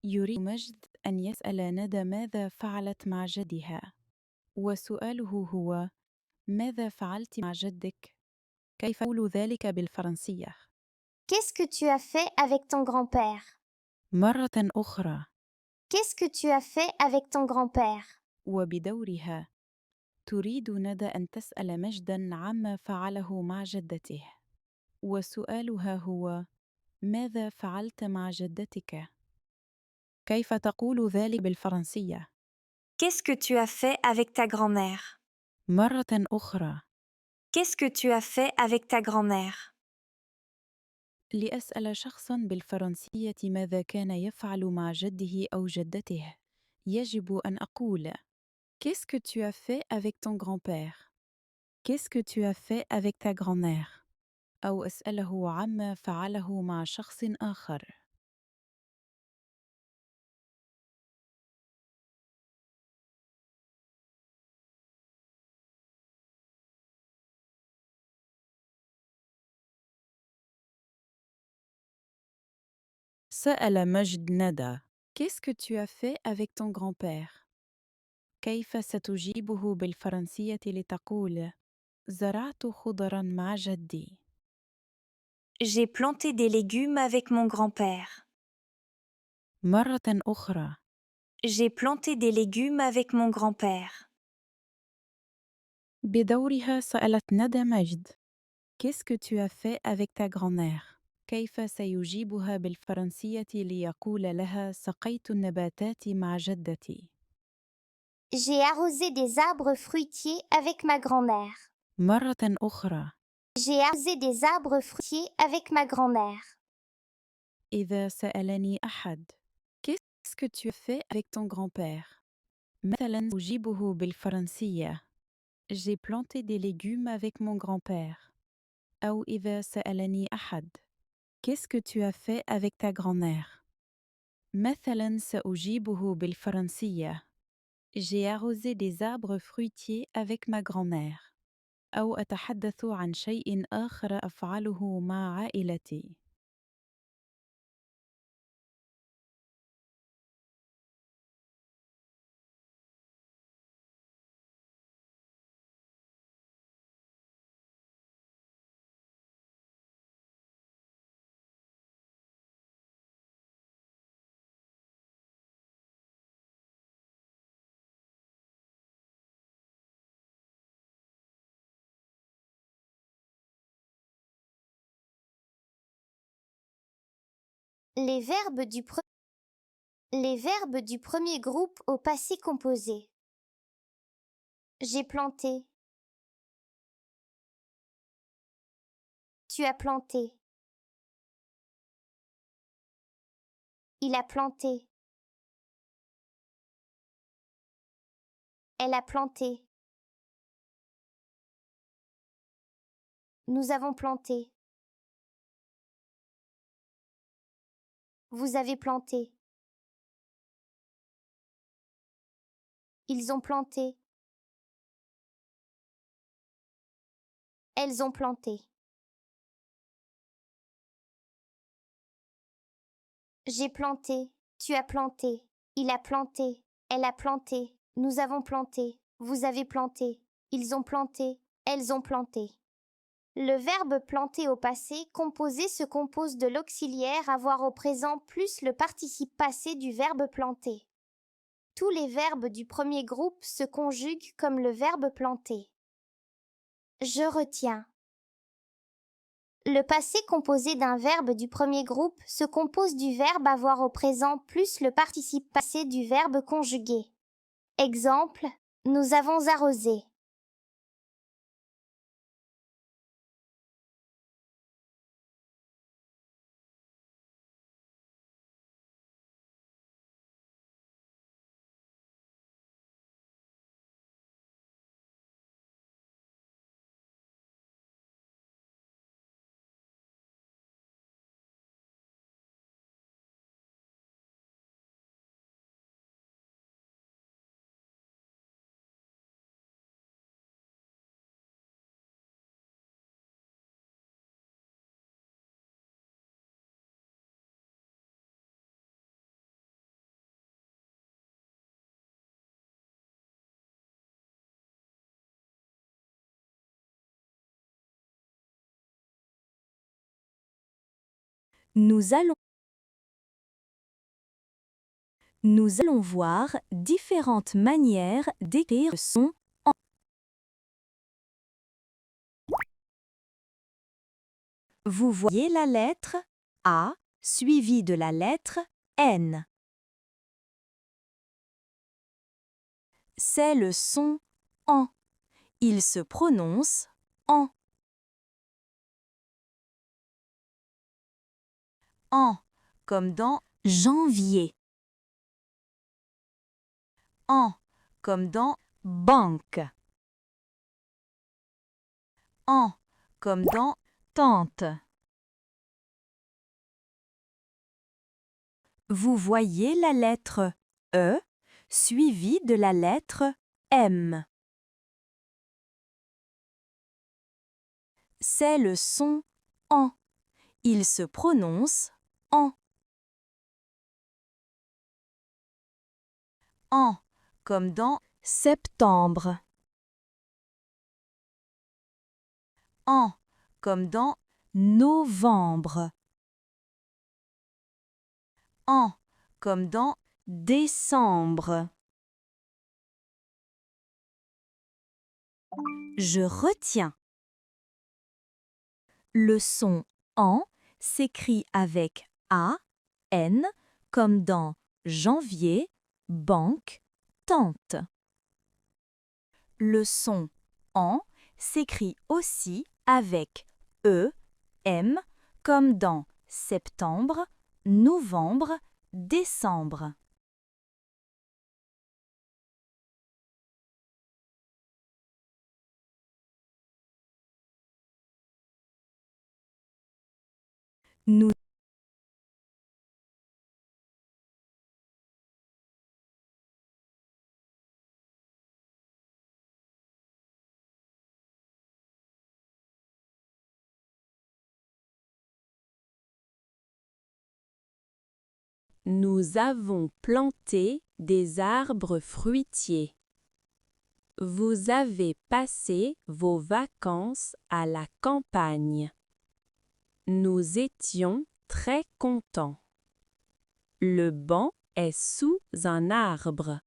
يريد مجد أن يسأل ندى ماذا فعلت مع جدها، وسؤاله هو: ماذا فعلت مع جدك؟ كيف أقول ذلك بالفرنسية؟ Qu'est-ce que tu as fait avec ton grand-père? مرة أخرى. Qu'est-ce que tu as fait avec ton grand-père? وبدورها تريد ندى أن تسأل مجدا عما فعله مع جدته، وسؤالها هو: ماذا فعلت مع جدتك؟ كيف تقول ذلك بالفرنسية؟ Qu'est-ce que tu as fait avec ta grand-mère? مرة أخرى. Qu'est-ce que tu as fait avec ta grand-mère? لأسأل شخصًا بالفرنسية ماذا كان يفعل مع جده أو جدته، يجب أن أقول: Qu'est-ce que tu as fait avec ton grand-père؟ Qu'est-ce que tu as fait avec ta grand-mère؟ أو أسأله عما فعله مع شخص آخر. سأل مجد ندى: Qu'est-ce que tu as fait avec ton grand-père؟ كيف ستجيبه بالفرنسية لتقول: زرعت خضراً مع جدي؟ J'ai planté des légumes avec mon grand-père. مرة أخرى. J'ai planté des légumes avec mon grand-père. بدورها سألت ندى مجد: Qu'est-ce que tu as fait avec ta grand-mère؟ كيف سيجيبها بالفرنسية ليقول لها: سقيت النباتات مع جدتي؟ J'ai arrosé des arbres fruitiers avec ma grand-mère. مرة أخرى. J'ai arrosé des arbres fruitiers avec ma grand-mère. إذا سألني أحد: Qu'est-ce que tu as fait avec ton grand-père؟ مثلاً أجيبه بالفرنسية: J'ai planté des légumes avec mon grand-père. أو إذا سألني أحد: Qu'est-ce que tu as fait avec ta grand-mère؟ مثلاً سأجيبه بالفرنسية: J'ai arrosé des arbres fruitiers avec ma grand-mère. أو أتحدث عن شيء آخر أفعله مع عائلتي. Les verbes du, Les verbes du premier groupe au passé composé. J'ai planté. Tu as planté. Il a planté. Elle a planté. Nous avons planté. Vous avez planté. Ils ont planté. Elles ont planté. J'ai planté. Tu as planté. Il a planté. Elle a planté. Nous avons planté. Vous avez planté. Ils ont planté. Elles ont planté. Le verbe planter au passé composé se compose de l'auxiliaire avoir au présent plus le participe passé du verbe planter. Tous les verbes du premier groupe se conjuguent comme le verbe planter. Je retiens. Le passé composé d'un verbe du premier groupe se compose du verbe avoir au présent plus le participe passé du verbe conjugué. Exemple, nous avons arrosé. Nous allons voir différentes manières d'écrire le son en. Vous voyez la lettre A suivie de la lettre N. C'est le son en. Il se prononce en. En, comme dans janvier. En, comme dans banque. En, comme dans tante. Vous voyez la lettre E suivie de la lettre M. C'est le son en. Il se prononce en. En, comme dans septembre. En, comme dans novembre. En, comme dans décembre. Je retiens. Le son en s'écrit avec A, N, comme dans janvier, banque, tante. Le son en s'écrit aussi avec E, M, comme dans septembre, novembre, décembre. Nous avons planté des arbres fruitiers. Vous avez passé vos vacances à la campagne. Nous étions très contents. Le banc est sous un arbre.